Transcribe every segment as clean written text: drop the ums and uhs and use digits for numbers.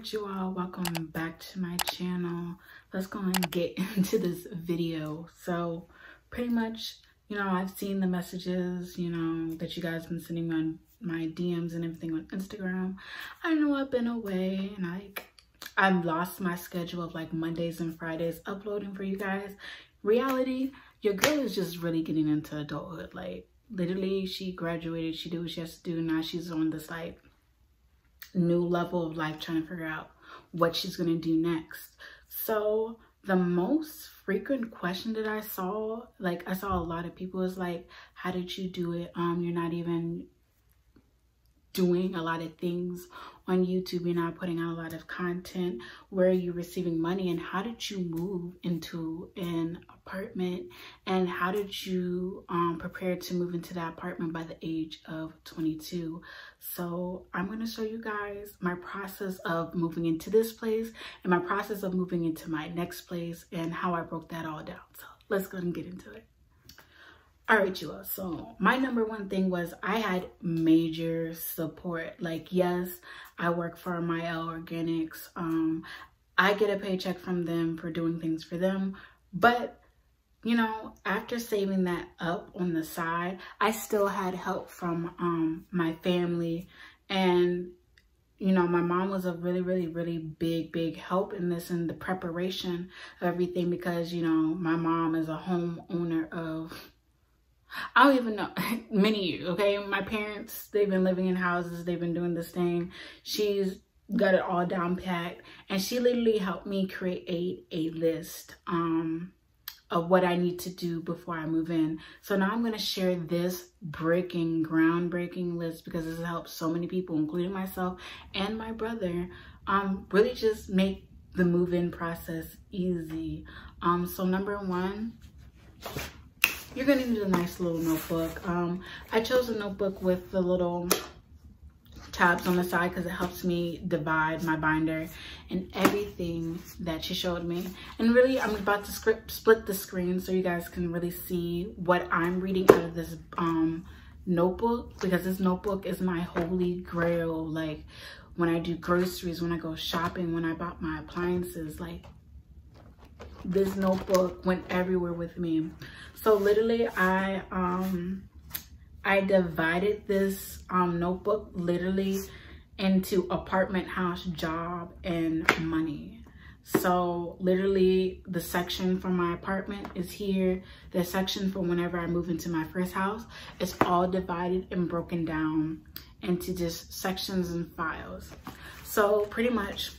right, you all, welcome back to my channel. Let's go and get into this video. So pretty much, I've seen the messages, that you guys been sending me on my DMs and everything on Instagram. I know I've been away and I've lost my schedule of like Mondays and Fridays uploading for you guys. Reality, your girl is just really getting into adulthood. Like literally, she graduated, she did what she has to do. Now she's on this like new level of life, trying to figure out what she's gonna do next. So the most frequent question that I saw a lot of people is like, how did you do it? You're not even doing a lot of things on YouTube. You're not putting out a lot of content. Where are you receiving money? And how did you move into an apartment? And how did you prepare to move into that apartment by the age of 22? So I'm going to show you guys my process of moving into this place and my process of moving into my next place and how I broke that all down. So let's go and get into it. All right, you all. So my number one thing was I had major support. Like, yes, I work for Yaивє Organics. I get a paycheck from them for doing things for them. But, after saving that up on the side, I still had help from my family. And, my mom was a really, really, really big help in this and the preparation of everything because, my mom is a homeowner of, I don't even know, many years, okay? My parents, they've been living in houses, they've been doing this thing. She's got it all down packed, and she literally helped me create a list of what I need to do before I move in. So now I'm going to share this groundbreaking list because this has helped so many people, including myself and my brother, really just make the move-in process easy. So number one, you're gonna need a nice little notebook. I chose a notebook with the little tabs on the side because it helps me divide my binder and everything that she showed me. And really, I'm about to split the screen so you guys can really see what I'm reading out of this notebook, because this notebook is my holy grail. Like when I do groceries, when I go shopping, when I bought my appliances, like this notebook went everywhere with me. So literally I divided this notebook literally into apartment, house, job, and money. So literally the section for my apartment is here. The section for whenever I move into my first house, it's all divided and broken down into just sections and files. So pretty much,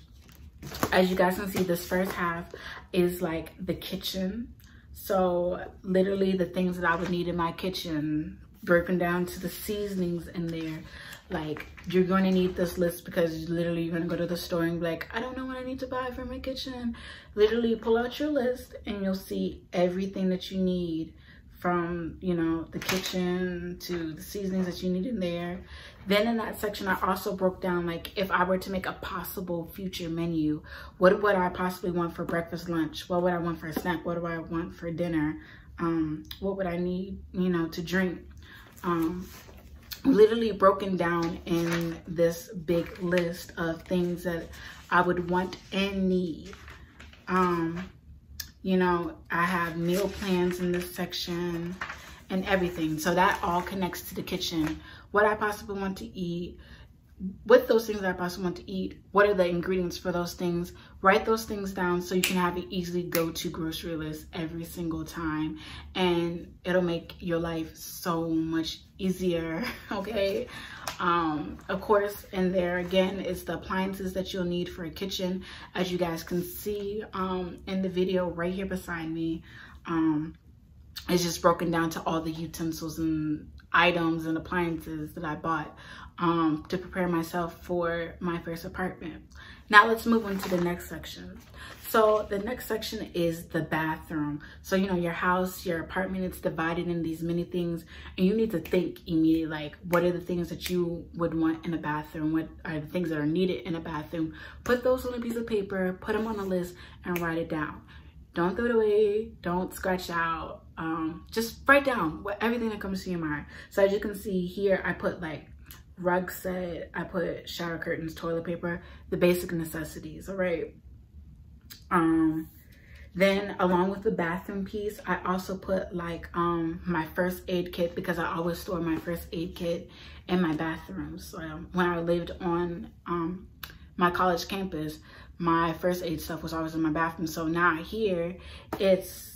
as you guys can see, this first half is like the kitchen. So literally the things that I would need in my kitchen, broken down to the seasonings in there. Like you're going to need this list because literally you're going to go to the store and be like, I don't know what I need to buy for my kitchen. Literally pull out your list and you'll see everything that you need, from the kitchen to the seasonings that you need in there. Then in that section, I also broke down, like, if I were to make a possible future menu, what would I possibly want for breakfast, lunch? What would I want for a snack? What do I want for dinner? What would I need, to drink? Literally broken down in this big list of things that I would want and need. I have meal plans in this section and everything. So that all connects to the kitchen. What I possibly want to eat, with those things that I possibly want to eat, what are the ingredients for those things? Write those things down so you can have an easily go-to grocery list every single time. And it'll make your life so much easier, okay? Of course, in there again is the appliances that you'll need for a kitchen. As you guys can see in the video right here beside me, it's just broken down to all the utensils and items and appliances that I bought to prepare myself for my first apartment. Now let's move on to the next section. So the next section is the bathroom. So your house, your apartment, it's divided in these many things, and you need to think immediately, like, what are the things that you would want in a bathroom? What are the things that are needed in a bathroom? Put those on a piece of paper, put them on a list, and write it down. Don't throw it away, don't scratch out. Just write down everything that comes to your mind. So as you can see here, I put like rug set, I put shower curtains, toilet paper, the basic necessities, all right? Then along with the bathroom piece, I also put like my first aid kit, because I always store my first aid kit in my bathroom. So when I lived on my college campus, my first aid stuff was always in my bathroom. So now here, it's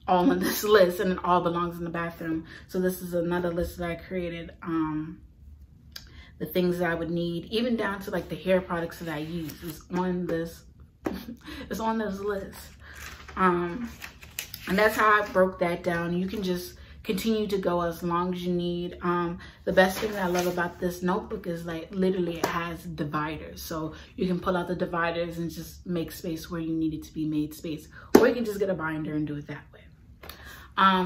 all on this list, and it all belongs in the bathroom. So this is another list that I created. The things that I would need, even down to like the hair products that I use, is on this. It's on this list. And that's how I broke that down. You can just continue to go as long as you need. The best thing that I love about this notebook is like literally it has dividers, so you can pull out the dividers and just make space where you need it to be made space, or you can just get a binder and do it that way.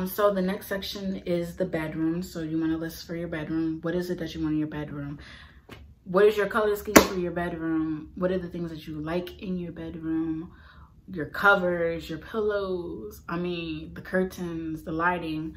So the next section is the bedroom. So you want to list for your bedroom. What is it that you want in your bedroom? What is your color scheme for your bedroom? What are the things that you like in your bedroom? Your covers, your pillows, I mean, the curtains, the lighting.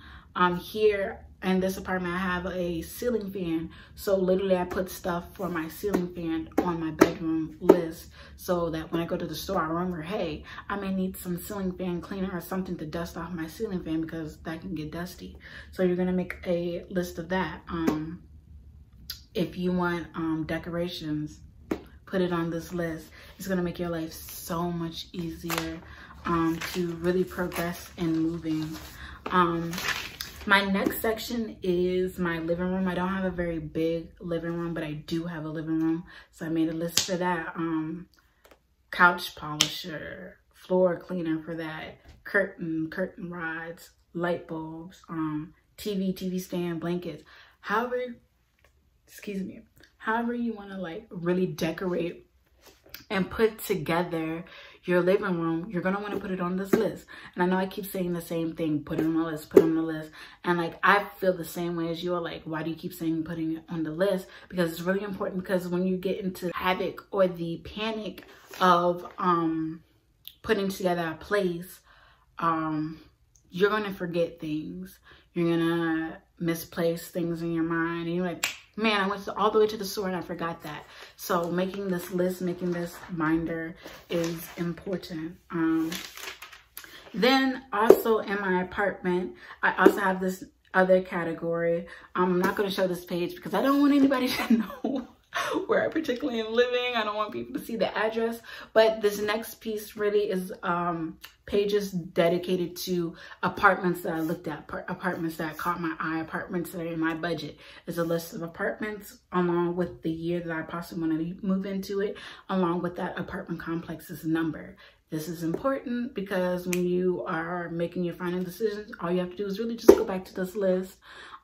Here in this apartment, I have a ceiling fan. So literally I put stuff for my ceiling fan on my bedroom list, so that when I go to the store, I remember, hey, I may need some ceiling fan cleaner or something to dust off my ceiling fan, because that can get dusty. So you're gonna make a list of that. If you want decorations, put it on this list. It's gonna make your life so much easier to really progress in moving. My next section is my living room. I don't have a very big living room, but I do have a living room. So I made a list for that. Couch polisher, floor cleaner for that, curtain rods, light bulbs, TV stand, blankets. However you want to like really decorate and put together your living room, you're going to want to put it on this list. And I know I keep saying the same thing, put it on the list, put it on the list. And like, I feel the same way as you are. Like, why do you keep saying putting it on the list? Because it's really important, because when you get into havoc or the panic of putting together a place, you're going to forget things. You're going to misplace things in your mind. And you're like, man, I went all the way to the store and I forgot that. So making this list, making this binder is important. Then also in my apartment, I also have this other category. I'm not going to show this page because I don't want anybody to know where I particularly am living. I don't want people to see the address. But this next piece really is pages dedicated to apartments that I looked at, apartments that caught my eye, apartments that are in my budget. There's a list of apartments along with the year that I possibly want to move into it, along with that apartment complex's number. This is important because when you are making your final decisions, all you have to do is really just go back to this list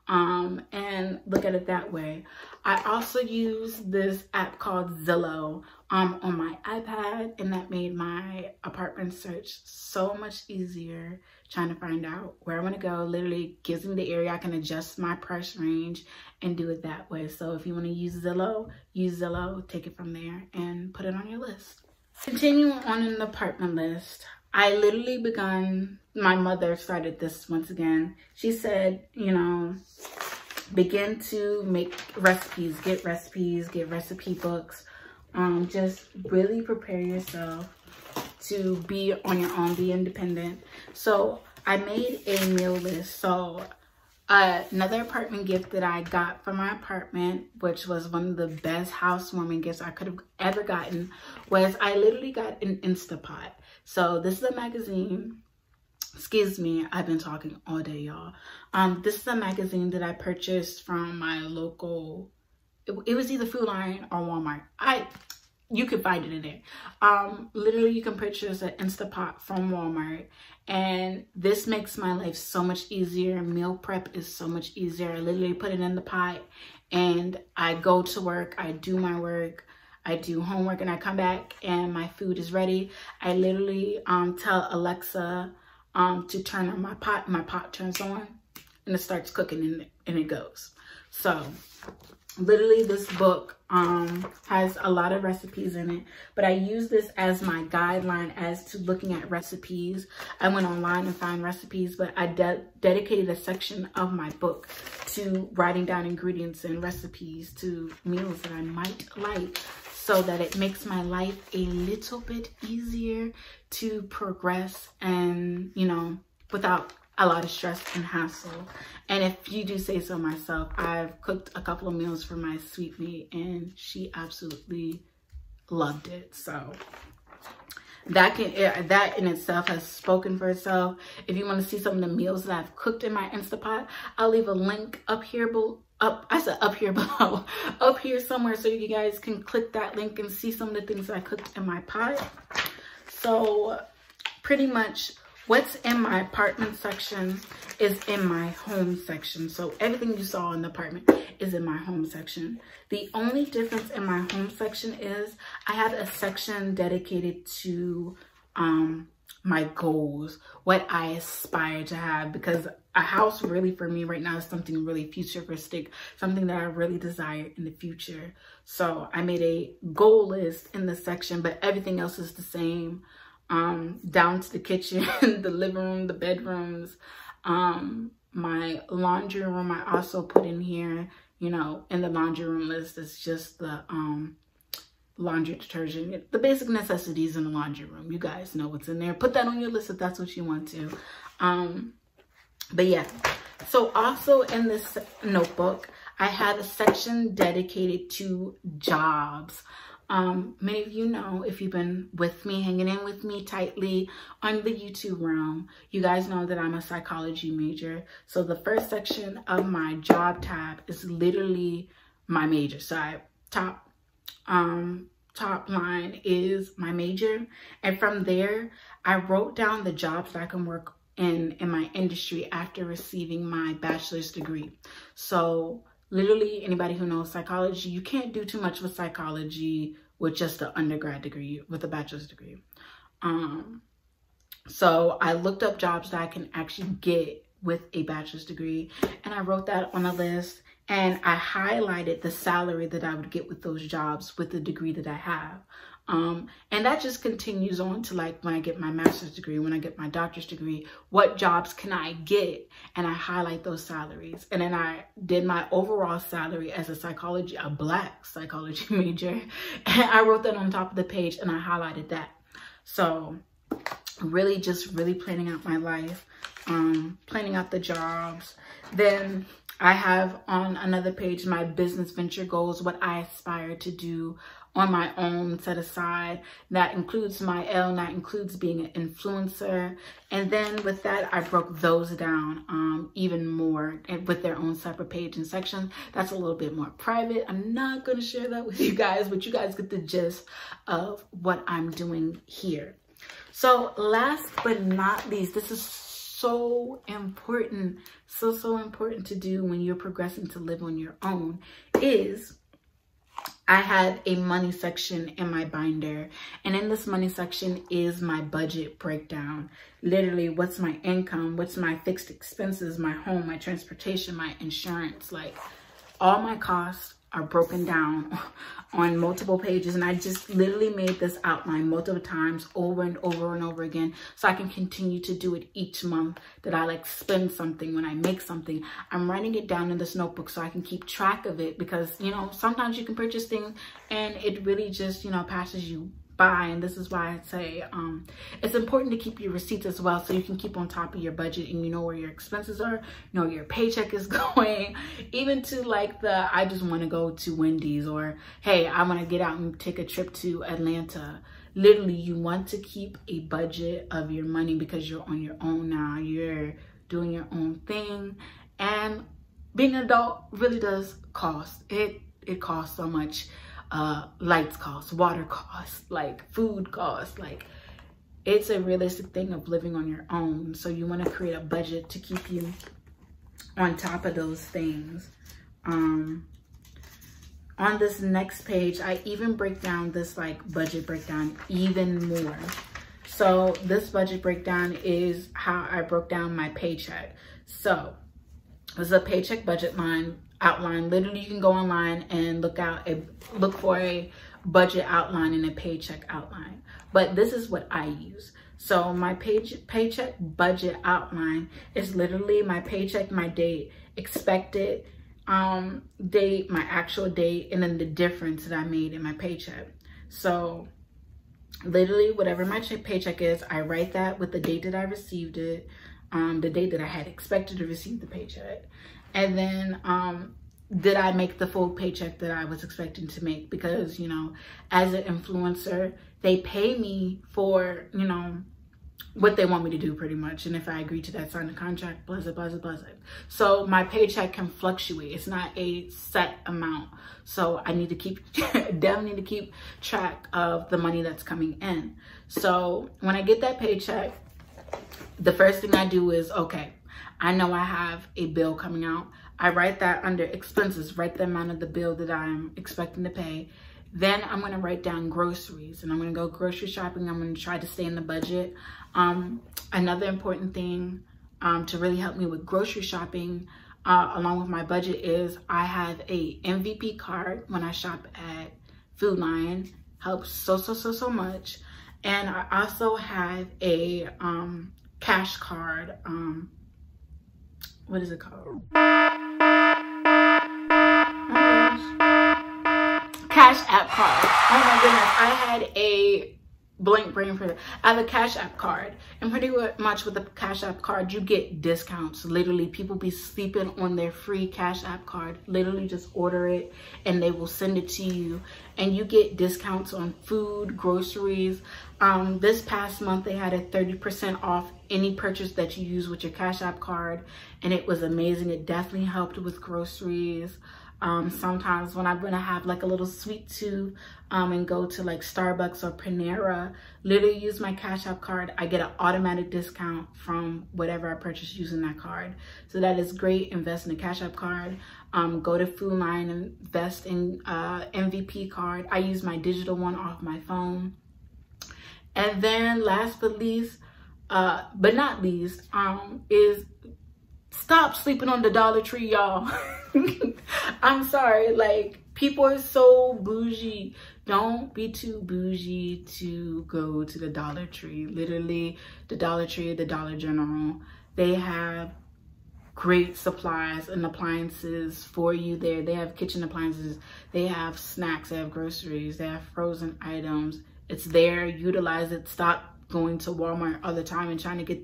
and look at it that way. I also use this app called Zillow on my iPad, and that made my apartment search so much easier. Trying to find out where I want to go literally gives me the area. I can adjust my price range and do it that way. So if you want to use Zillow, take it from there and put it on your list. Continuing on in the apartment list, I literally my mother started this once again. She said, you know, begin to make recipes, get recipe books. Just really prepare yourself to be on your own, be independent. So I made a meal list. So another apartment gift that I got from my apartment, which was one of the best housewarming gifts I could have ever gotten, was I literally got an Instapot. So this is a magazine. Excuse me, I've been talking all day, y'all. This is a magazine that I purchased from my local, it was either Food Lion or Walmart. You could find it in there. Literally, you can purchase an Instapot from Walmart. And this makes my life so much easier. Meal prep is so much easier. I literally put it in the pot and I go to work. I do my work. I do homework and I come back and my food is ready. I literally tell Alexa to turn on my pot. My pot turns on and it starts cooking and it goes. So Literally, this book has a lot of recipes in it, but I use this as my guideline as to looking at recipes. I went online and found recipes, but I dedicated a section of my book to writing down ingredients and recipes to meals that I might like, so that it makes my life a little bit easier to progress and, you know, without a lot of stress and hassle. And if you do say so myself, I've cooked a couple of meals for my sweet meat and she absolutely loved it. So that in itself has spoken for itself. If you want to see some of the meals that I've cooked in my Instapot, I'll leave a link up here below. Up here somewhere, so you guys can click that link and see some of the things I cooked in my pot. So pretty much what's in my apartment section is in my home section. So everything you saw in the apartment is in my home section. The only difference in my home section is I have a section dedicated to my goals, what I aspire to have, because a house really for me right now is something really futuristic, something that I really desire in the future. So I made a goal list in this section, but everything else is the same, down to the kitchen, the living room, the bedrooms, my laundry room. I also put in here, you know, in the laundry room list is just the laundry detergent, the basic necessities in the laundry room. You guys know what's in there. Put that on your list if that's what you want to. But yeah, so also in this notebook, I had a section dedicated to jobs. Many of you know, if you've been with me, hanging in with me tightly on the YouTube realm, you guys know that I'm a psychology major. So the first section of my job tab is literally my major. So top line is my major. And from there, I wrote down the jobs that I can work in my industry after receiving my bachelor's degree. So literally anybody who knows psychology, you can't do too much with psychology with just an undergrad degree, with a bachelor's degree. So I looked up jobs that I can actually get with a bachelor's degree, and I wrote that on a list, and I highlighted the salary that I would get with those jobs with the degree that I have. And that just continues on to like when I get my master's degree, when I get my doctor's degree, what jobs can I get? And I highlight those salaries. And then I did my overall salary as a Black psychology major. And I wrote that on top of the page and I highlighted that. So really planning out my life, planning out the jobs. Then I have on another page my business venture goals, what I aspire to do on my own, set aside. That includes my L, and that includes being an influencer. And then with that, I broke those down even more and with their own separate page and section. That's a little bit more private. I'm not going to share that with you guys, but you guys get the gist of what I'm doing here. So last but not least, this is so important, so important to do when you're progressing to live on your own, is I have a money section in my binder, and in this money section is my budget breakdown. Literally, what's my income, what's my fixed expenses, my home, my transportation, my insurance, like all my costs are broken down on multiple pages. And I just literally made this outline multiple times over and over and over again, so I can continue to do it each month that I like spend something. When I make something, I'm writing it down in this notebook so I can keep track of it, because you know, sometimes you can purchase things and it really just, you know, passes you by. And this is why I say it's important to keep your receipts as well, so you can keep on top of your budget and you know where your expenses are, you know where your paycheck is going, even to like the I just want to go to Wendy's, or hey, I want to get out and take a trip to Atlanta. Literally, you want to keep a budget of your money because you're on your own now, you're doing your own thing, and being an adult really does cost. It costs so much. Lights cost, water costs, like food costs, like it's a realistic thing of living on your own. So you want to create a budget to keep you on top of those things. On this next page, I even break down this like budget breakdown even more. So this budget breakdown is how I broke down my paycheck. So there's a paycheck budget line outline. Literally, you can go online and look for a budget outline and a paycheck outline. But this is what I use. So my paycheck budget outline is literally my paycheck, my date, expected date, my actual date, and then the difference that I made in my paycheck. So literally, whatever my paycheck is, I write that with the date that I received it, the date that I had expected to receive the paycheck, and then did I make the full paycheck that I was expecting to make? Because, you know, as an influencer, they pay me for, you know, what they want me to do pretty much. And if I agree to that, sign the contract, blah, blah, blah, blah. So my paycheck can fluctuate. It's not a set amount. So I need to definitely need to keep track of the money that's coming in. So when I get that paycheck, the first thing I do is, okay, I know I have a bill coming out. I write that under expenses, write the amount of the bill that I'm expecting to pay. Then I'm going to write down groceries, and I'm going to go grocery shopping. I'm going to try to stay in the budget. Another important thing to really help me with grocery shopping along with my budget is I have a MVP card when I shop at Food Lion. Helps so much. And I also have a cash card. What is it called? Cash app card. Oh my goodness, I had a blank brain for that. I have a cash app card, and pretty much with the cash app card, you get discounts. Literally, people be sleeping on their free cash app card. Literally, just order it and they will send it to you, and you get discounts on food, groceries. This past month, they had a 30% off any purchase that you use with your cash app card, and it was amazing. It definitely helped with groceries. Sometimes when I'm gonna have like a little sweet tooth and go to like Starbucks or Panera, literally use my Cash App card, I get an automatic discount from whatever I purchase using that card. So that is great. Invest in a Cash App card. Go to Food Lion and invest in MVP card. I use my digital one off my phone. And then last but not least, is stop sleeping on the Dollar Tree, y'all. I'm sorry, like, people are so bougie. Don't be too bougie to go to the Dollar Tree. Literally, the Dollar Tree, the Dollar General, they have great supplies and appliances for you there. They have kitchen appliances, they have snacks, they have groceries, they have frozen items. It's there, utilize it. Stop going to Walmart all the time and trying to get,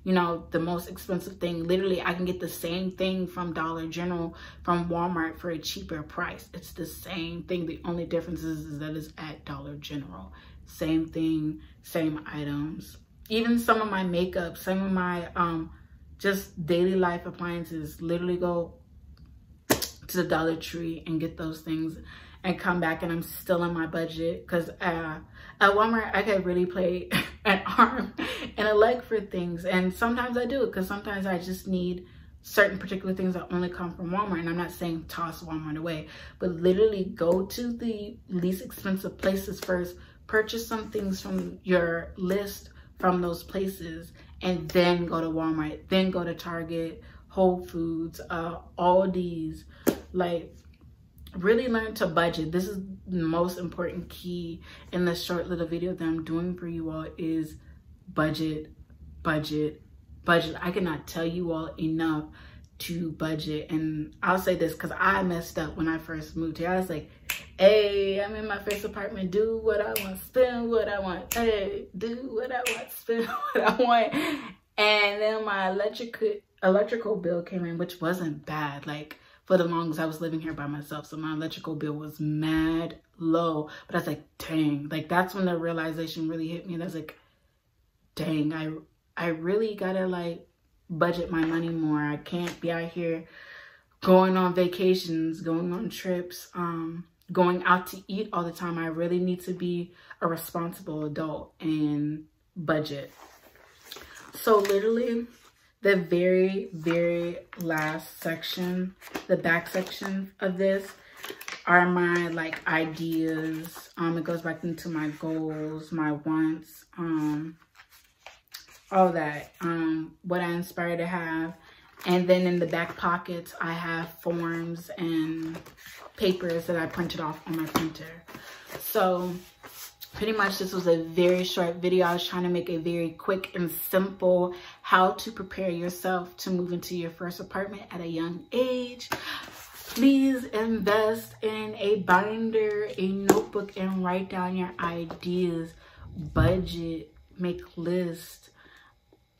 you know, the most expensive thing. Literally, I can get the same thing from Dollar General, from Walmart for a cheaper price. It's the same thing. The only difference is that it's at Dollar General. Same thing, same items. Even some of my makeup, some of my just daily life appliances, literally go to the Dollar Tree and get those things and come back, and I'm still in my budget. Because at Walmart, I could really play an arm and a leg for things, and sometimes I do it because sometimes I just need certain particular things that only come from Walmart. And I'm not saying toss Walmart away, but literally go to the least expensive places first, purchase some things from your list from those places, and then go to Walmart, then go to Target, Whole Foods, Aldi's. Like, really learn to budget. This is the most important key in this short little video that I'm doing for you all, is budget, budget, budget. I cannot tell you all enough to budget. And I'll say this because I messed up when I first moved here. I was like, hey, I'm in my first apartment, do what I want, spend what I want, hey, do what I want, spend what I want. And then my electrical bill came in, which wasn't bad. Like, for the longest I was living here by myself, so my electrical bill was mad low. But I was like, dang, like, that's when the realization really hit me. And I was like, dang, I really gotta like budget my money more. I can't be out here going on vacations, going on trips, going out to eat all the time. I really need to be a responsible adult and budget. So literally, the very last section, the back section of this, are my like ideas. It goes back into my goals, my wants, all that, what I inspire to have. And then in the back pockets, I have forms and papers that I printed off on my printer. So pretty much this was a very short video. I was trying to make a very quick and simple how to prepare yourself to move into your first apartment at a young age. Please invest in a binder, a notebook, and write down your ideas. Budget, make lists.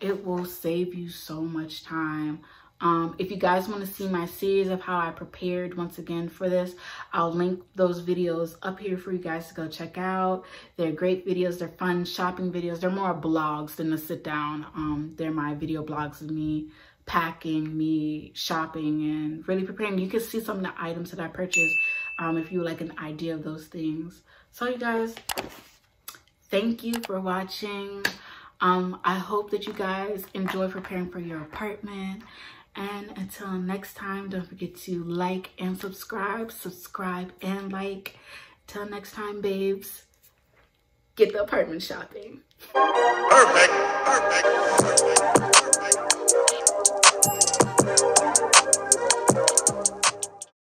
It will save you so much time. If you guys want to see my series of how I prepared once again for this, I'll link those videos up here for you guys to go check out. They're great videos. They're fun shopping videos. They're more blogs than a sit down. They're my video blogs of me packing, me shopping, and really preparing. You can see some of the items that I purchased if you would like an idea of those things. So you guys, thank you for watching. I hope that you guys enjoy preparing for your apartment. And until next time, don't forget to like and subscribe and like. Till next time, babes, get the apartment shopping.